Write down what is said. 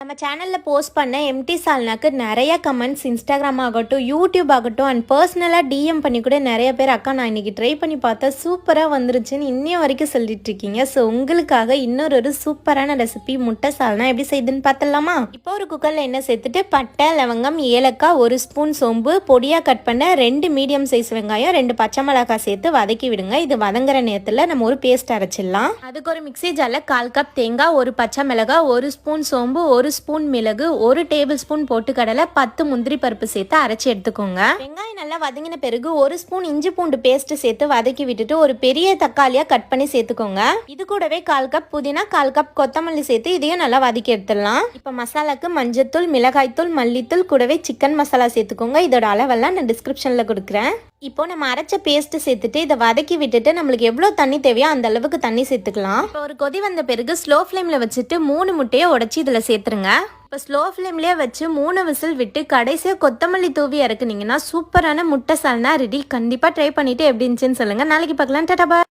நம்ம சேனலில் போஸ்ட் பண்ண எம்டி சால்னாக்கு நிறைய கமெண்ட்ஸ் இன்ஸ்டாகிராம் ஆகட்டும், யூடியூப் ஆகட்டும் அண்ட் பர்சனலாக டிஎம் பண்ணி கூட நிறைய பேர் அக்கா நான் இன்றைக்கி ட்ரை பண்ணி பார்த்தா சூப்பராக வந்துருச்சுன்னு இன்னும் வரைக்கும் சொல்லிட்டு இருக்கீங்க. ஸோ உங்களுக்காக இன்னொரு சூப்பரான ரெசிபி முட்டை சால்னா எப்படி செய்யுதுன்னு பார்த்துடலாமா? இப்போ ஒரு குக்கரில் எண்ணெய் சேர்த்துட்டு பட்டை, லவங்கம், ஏலக்காய், 1 ஸ்பூன் சோம்பு, பொடியாக கட் பண்ண 2 மீடியம் சைஸ் வெங்காயம், 2 பச்சை மிளகாய் சேர்த்து வதக்கி விடுங்க. இது வதங்குற நேரத்தில் நம்ம ஒரு பேஸ்ட் அரைச்சிடலாம். அதுக்கு ஒரு மிக்ஸி ஜாரில் 1/4 கப் தேங்காய், 1 பச்சை மிளகாய், 1 ஸ்பூன் சோம்பு, 1 ஸ்பூன் மிளகு, 1 டேபிள் ஸ்பூன் பொட்டுக்கடலை, 10 முந்திரி பருப்பு சேர்த்து அரைச்சி எடுத்துக்கோங்க. வெங்காயம் நல்லா வதங்கின பிறகு 1 ஸ்பூன் இஞ்சி பூண்டு பேஸ்ட் சேர்த்து வதக்கி விட்டுட்டு ஒரு பெரிய தக்காளியா கட் பண்ணி சேர்த்துக்கோங்க. இது கூடவே 1/4 கப் புதினா, 1/4 கப் கொத்தமல்லி சேர்த்து இதையும் நல்லா வதக்கி எடுத்துடலாம். இப்போ மசாலாக்கு மஞ்சத்தூள், மிளகாய்த்தூள், மல்லித்தூள் கூடவே சிக்கன் மசாலா சேர்த்துக்கோங்க. இதோட அளவெல்லாம் நான் டிஸ்கிரிப்ஷன்ல கொடுக்குறேன். இப்போ நம்ம அரைச்ச பேஸ்ட் சேர்த்துட்டு இதை வதக்கி விட்டுட்டு நம்மளுக்கு எவ்வளோ தண்ணி தேவையோ அந்த அளவுக்கு தண்ணி சேர்த்துக்கலாம். இப்போ ஒரு கொதி வந்த பிறகு ஸ்லோ ஃப்ளேமில் வச்சுட்டு 3 முட்டையை உடைச்சி இதில் சேர்த்துருங்க. இப்போ ஸ்லோ ஃப்ளேம்லேயே வச்சு 3 விசில் விட்டு கடைசியாக கொத்தமல்லி தூவி இறக்குனீங்கன்னா சூப்பரான முட்டை சால்னா ரெடி. கண்டிப்பாக ட்ரை பண்ணிவிட்டு எப்படி இருந்துச்சுன்னு சொல்லுங்கள். நாளைக்கு பார்க்கலாம். டாடா பாய்.